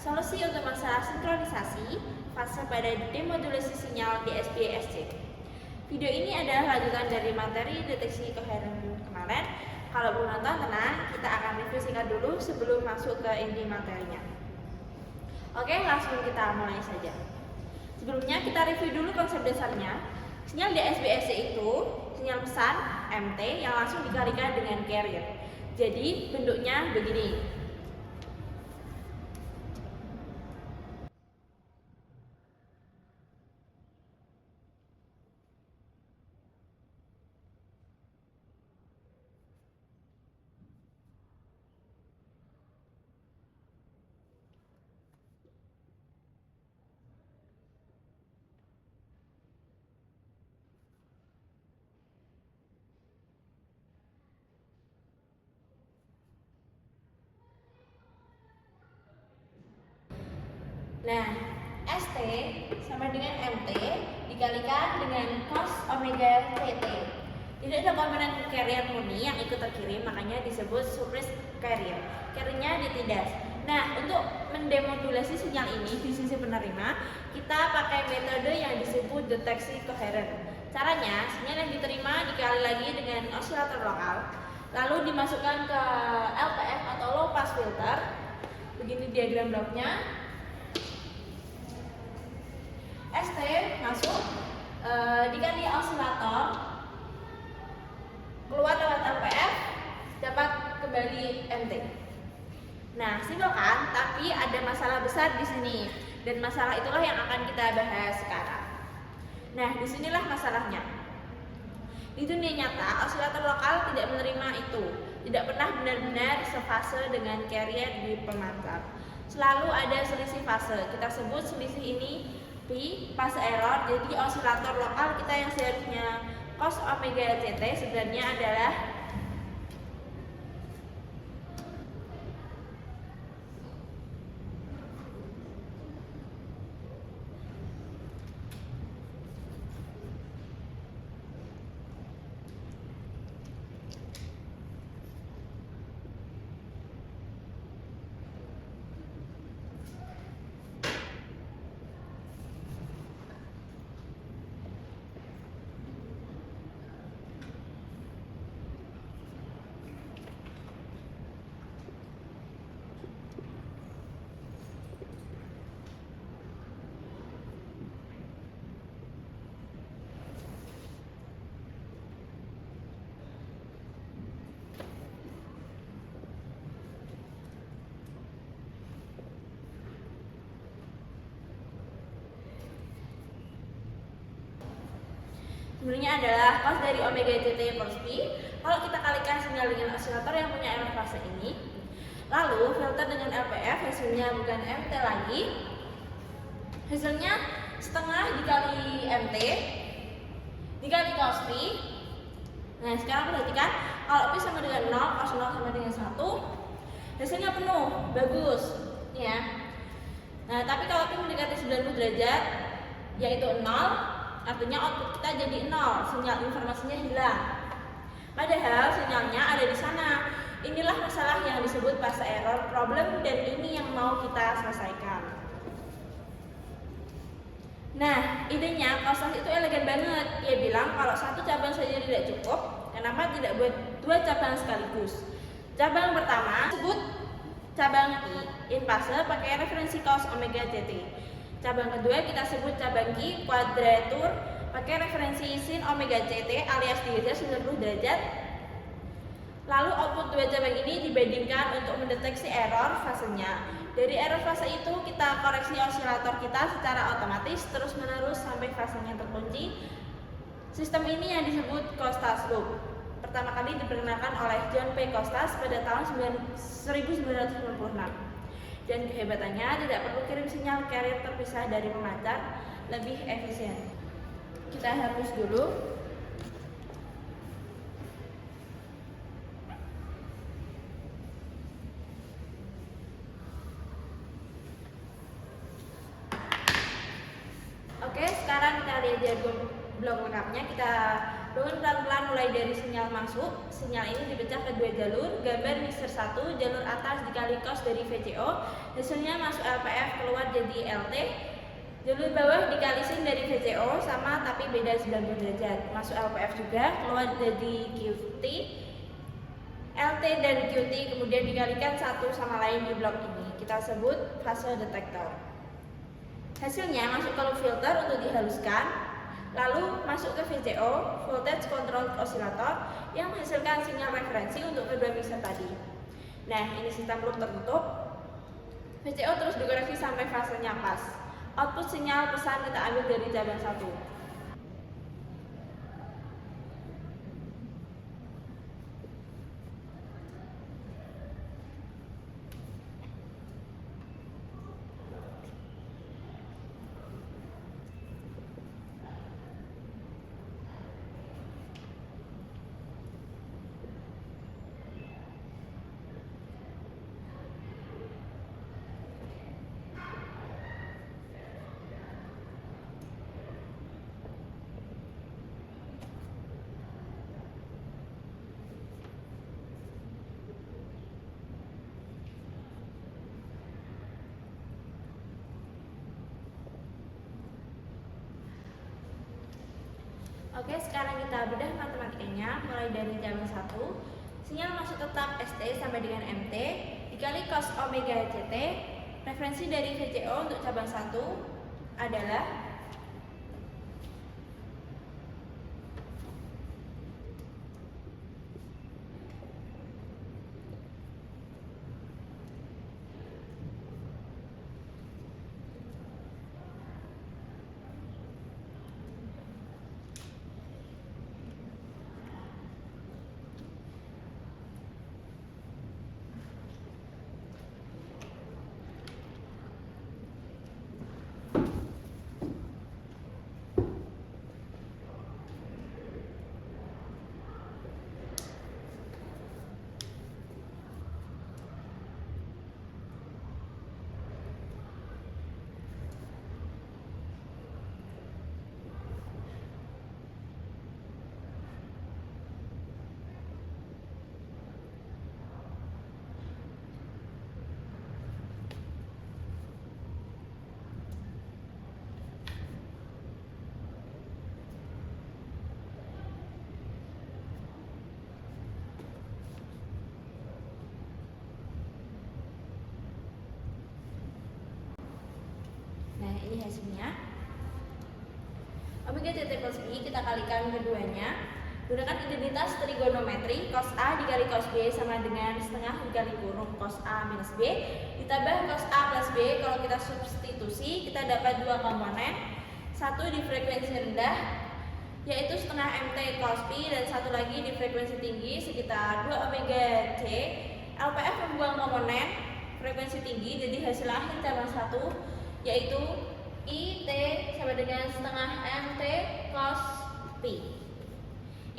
Solusi untuk masalah sinkronisasi fase pada demodulasi sinyal di SPSC. Video ini adalah lanjutan dari materi deteksi koheren kemarin. Kalau belum nonton, tenang, kita akan review singkat dulu sebelum masuk ke inti materinya. Oke, langsung kita mulai saja. Sebelumnya kita review dulu konsep dasarnya. Sinyal di SPSC itu sinyal pesan MT yang langsung dikalikan dengan carrier. Jadi bentuknya begini. Nah, ST sama dengan MT dikalikan dengan cos omega CT. Tidak ada komponen carrier murni yang ikut terkirim, makanya disebut surprise carrier. Carriernya ditindas. Nah, untuk mendemodulasi sinyal ini di sisi penerima, kita pakai metode yang disebut deteksi koheren. Caranya, sinyal yang diterima dikali lagi dengan osilator lokal, lalu dimasukkan ke LPF atau low pass filter. Begini diagram bloknya. ST masuk, dikali osilator, keluar lewat LPF, dapat kembali MT. Nah, simpel kan? Tapi ada masalah besar di sini, dan masalah itulah yang akan kita bahas sekarang. Nah, disinilah masalahnya. Di dunia nyata, osilator lokal tidak menerima itu, tidak pernah benar-benar sefase dengan carrier di pemancar. Selalu ada selisih fase. Kita sebut selisih ini P, fase error. Jadi osilator lokal kita yang seharusnya cos omega CT sebenarnya adalah sebenarnya adalah cos dari omega CT per P. Kalau kita kalikan sinyal dengan osilator yang punya error fase ini, lalu filter dengan LPF, hasilnya bukan MT lagi, hasilnya setengah dikali MT dikali cos P. Nah, sekarang perhatikan, kalau P sama dengan 0, cos 0 sama dengan 1, hasilnya penuh, bagus ya. Nah, tapi kalau P mendekati 90 derajat, yaitu 0, artinya output kita jadi 0, sinyal informasinya hilang. Padahal sinyalnya ada di sana. Inilah masalah yang disebut fase error problem, dan ini yang mau kita selesaikan. Nah, idenya Kostas itu elegan banget. Dia bilang kalau satu cabang saja tidak cukup, kenapa tidak buat dua cabang sekaligus? Cabang pertama sebut cabang I, in fase, pakai referensi cos omega CT. Cabang kedua kita sebut cabang Q, kuadratur, pakai referensi sin omega CT alias digeser 90 derajat. Lalu output dua cabang ini dibandingkan untuk mendeteksi error fasenya. Dari error fase itu kita koreksi osilator kita secara otomatis terus menerus sampai fasenya terkunci. Sistem ini yang disebut Kostas loop. Pertama kali diperkenalkan oleh John P. Kostas pada tahun 1996. Dan kehebatannya tidak perlu kirim sinyal carrier terpisah dari pemancar, lebih efisien. Kita hapus dulu. Oke, sekarang kita lihat diagram blok lengkapnya. Kita Bangun pelan-pelan mulai dari sinyal masuk. Sinyal ini dipecah ke dua jalur. Gambar mixer 1, jalur atas dikali cos dari VCO. Hasilnya masuk LPF, keluar jadi LT. Jalur bawah dikali sin dari VCO, sama tapi beda 90 derajat. Masuk LPF juga, keluar jadi QT. LT dan QT kemudian dikalikan satu sama lain di blok ini. Kita sebut fase detektor. Hasilnya masuk ke loop filter untuk dihaluskan, lalu masuk ke VCO, voltage control oscillator, yang menghasilkan sinyal referensi untuk kedua mixer tadi. Nah, ini sistem loop tertutup. VCO terus dikoreksi sampai fasenya pas. Output sinyal pesan kita ambil dari cabang 1. Oke, sekarang kita bedah matematikanya mulai dari cabang 1. Sinyal masuk tetap ST sampai dengan MT dikali cos omega CT. Referensi dari VCO untuk cabang 1 adalah ini hasilnya. Omega CT plus B kita kalikan keduanya. Gunakan identitas trigonometri, cos A dikali cos B sama dengan setengah dikali kurung cos A minus B ditambah cos A plus B. Kalau kita substitusi, kita dapat dua komponen. Satu di frekuensi rendah, yaitu setengah MT cos B, dan satu lagi di frekuensi tinggi sekitar 2 omega C. LPF membuang komponen frekuensi tinggi, jadi hasil akhir cabang 1 yaitu IT sama dengan setengah MT cos P.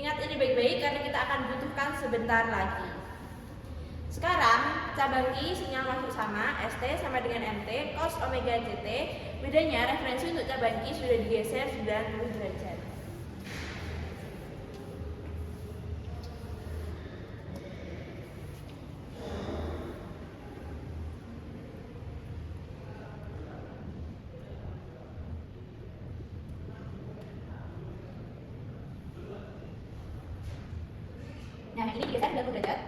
Ingat ini baik-baik karena kita akan butuhkan sebentar lagi. Sekarang cabang I sinyal masuk sama, ST sama dengan MT cos omega CT. Bedanya referensi untuk cabang I sudah digeser 90 derajat. Nah, ini digeser 90 derajat.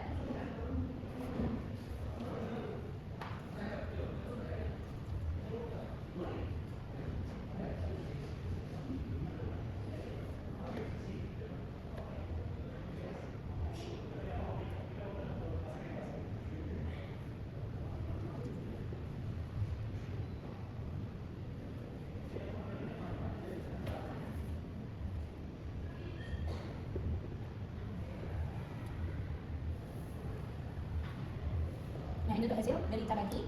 Nah, ini untuk hasil dari cabang I.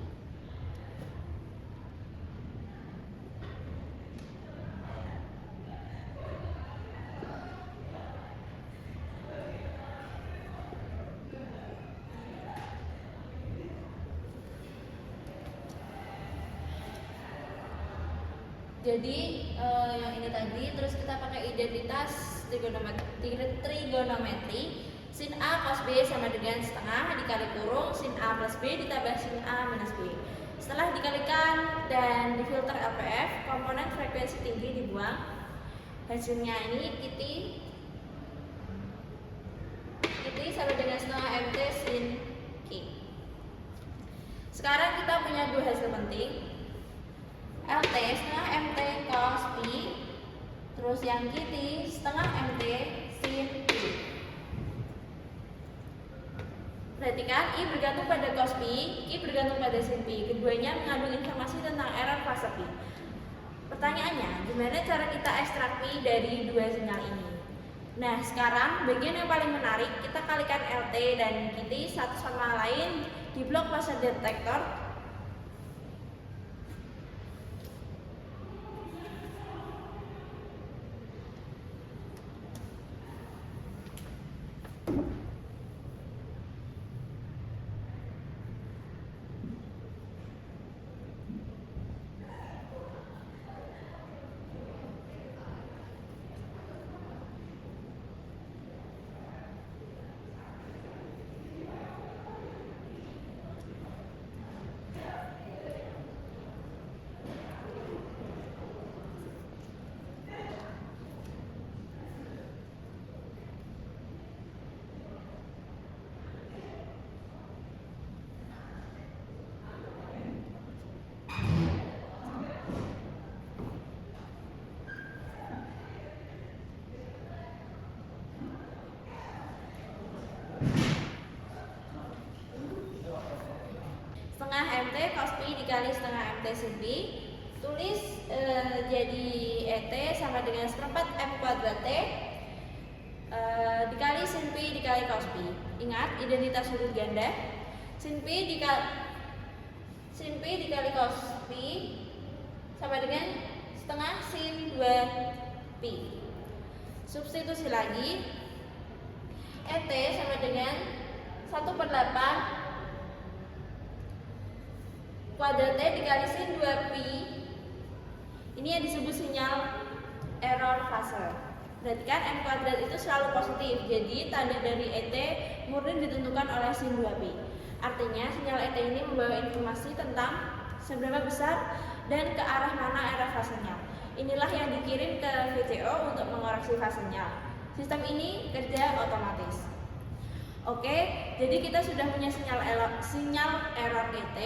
Jadi yang ini tadi, terus kita pakai identitas trigonometri. Sin A cos B sama dengan setengah dikali kurung sin A plus B ditambah sin A minus B. Setelah dikalikan dan difilter LPF, komponen frekuensi tinggi dibuang. Hasilnya ini Kitty sama dengan setengah MT sin Q. Sekarang kita punya dua hasil penting. LT setengah MT cos P, terus yang Kitty setengah MT sin Q. Perhatikan, I bergantung pada cos P, Q bergantung pada sin P. Keduanya mengandung informasi tentang error fase P. Pertanyaannya, gimana cara kita ekstrak P dari dua sinyal ini? Nah, sekarang bagian yang paling menarik, kita kalikan LT dan Kitty satu sama lain di blok fase detektor. Setengah MT cos P dikali setengah MT sin P, tulis jadi ET sama dengan seperempat M kuadrat T dikali sin P dikali cos P. Ingat identitas sudut ganda, sin P dikali cos P sama dengan setengah sin 2 P. Substitusi lagi, ET sama dengan 1/8 kuadrat T dikali sin 2 Pi. Ini yang disebut sinyal error fase. Perhatikan M kuadrat itu selalu positif, jadi tanda dari ET murni ditentukan oleh sin 2 Pi. Artinya sinyal ET ini membawa informasi tentang seberapa besar dan ke arah mana error fasenya. Inilah yang dikirim ke VCO untuk mengoreksi fasenya. Sistem ini kerja otomatis. Oke, jadi kita sudah punya sinyal error ET.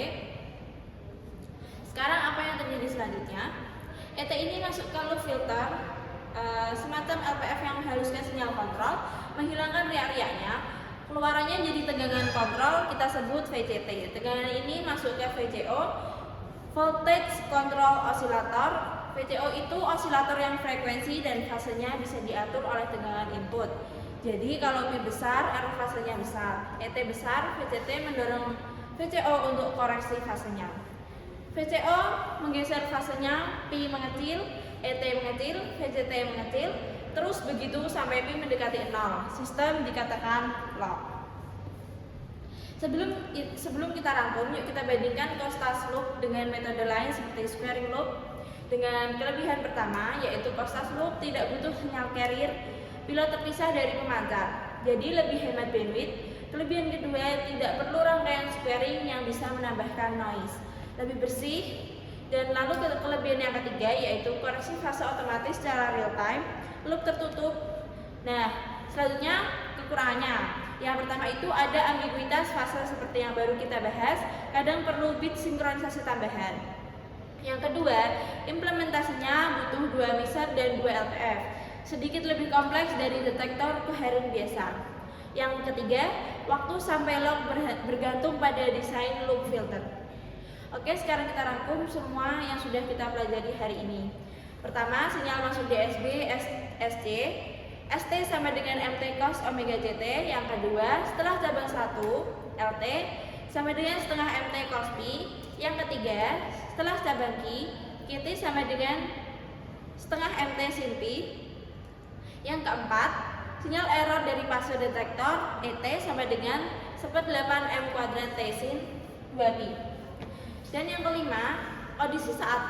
Sekarang apa yang terjadi selanjutnya? ET ini masuk ke loop filter, semacam LPF yang menghaluskan sinyal kontrol, menghilangkan riak-riaknya. Keluarannya jadi tegangan kontrol, kita sebut VCT. Tegangan ini masuk ke VCO, voltage control oscillator. VCO itu osilator yang frekuensi dan fasenya bisa diatur oleh tegangan input. Jadi kalau P besar, error fasenya besar. ET besar, VCT mendorong VCO untuk koreksi fasenya. VCO menggeser fasenya, Pi mengecil, ET mengecil, VCT mengecil, terus begitu sampai Pi mendekati 0. Sistem dikatakan lock. Sebelum kita rangkum, yuk kita bandingkan Costas loop dengan metode lain seperti squaring loop. Dengan kelebihan pertama, yaitu Costas loop tidak butuh sinyal carrier bila terpisah dari pemancar, jadi lebih hemat bandwidth. Kelebihan kedua, tidak perlu rangkaian squaring yang bisa menambahkan noise, lebih bersih. Dan lalu kelebihan yang ketiga yaitu koreksi fase otomatis secara real time, loop tertutup. Nah, selanjutnya kekurangannya. Yang pertama itu ada ambiguitas fase seperti yang baru kita bahas, kadang perlu bit sinkronisasi tambahan. Yang kedua, implementasinya butuh 2 mixer dan 2 LPF, sedikit lebih kompleks dari detektor koheren biasa. Yang ketiga, waktu sampai lock bergantung pada desain loop filter. Oke, sekarang kita rangkum semua yang sudah kita pelajari hari ini. Pertama, sinyal masuk DSB, SC, ST sama dengan MT cos omega JT. Yang kedua, setelah cabang 1, LT sama dengan setengah MT cos P. Yang ketiga, setelah cabang Q, QT sama dengan setengah MT sin P. Yang keempat, sinyal error dari fase detektor ET sama dengan 1/8 M kuadrat T sin 2 Pi. Dan yang kelima, kondisi saat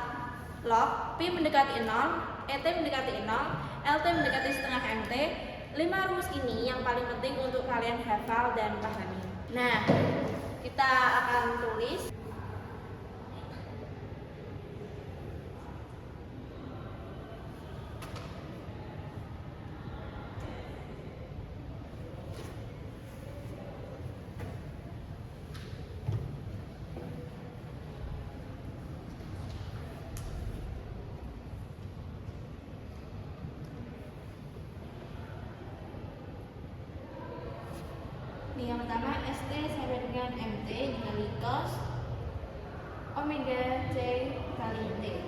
log Pi mendekati 0, ET mendekati 0, LT mendekati setengah MT. 5 rumus ini yang paling penting untuk kalian hafal dan pahami. Nah, kita akan tulis yang pertama ST sama dengan MT dikali cos omega C kali T.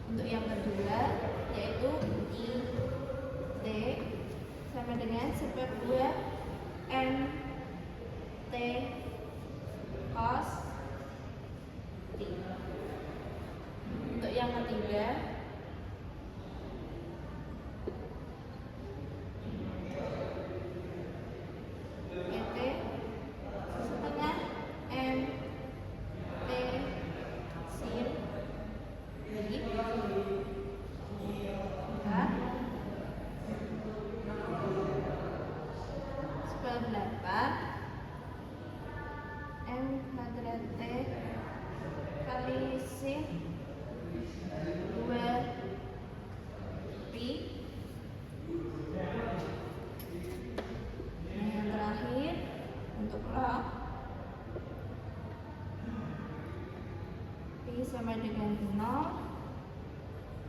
Untuk yang kedua yaitu IT sama dengan seper 2 MT cos T. Untuk yang ketiga kali sin 2pi. Nah, yang terakhir untuk log pi sama dengan 0,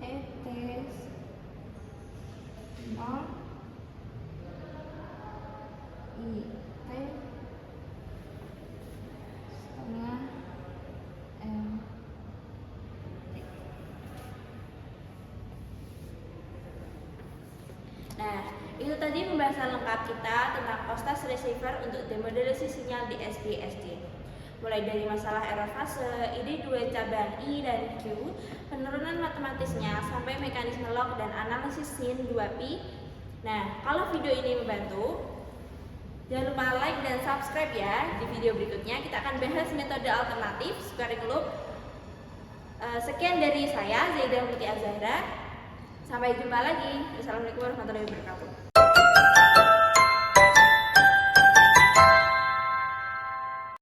ET 0, IT setengah MT. Nah, itu tadi pembahasan lengkap kita tentang Costas Receiver untuk demodelisasi sinyal di SPSD. Mulai dari masalah error fase, ID2 cabang I dan Q, penurunan matematisnya, sampai mekanisme log dan analisis sin 2pi. Nah, kalau video ini membantu, jangan lupa like dan subscribe ya. Di video berikutnya kita akan bahas metode alternatif squaring loop. Sekian dari saya, Zaidah Muti Azahra. Sampai jumpa lagi. Wassalamualaikum warahmatullahi wabarakatuh.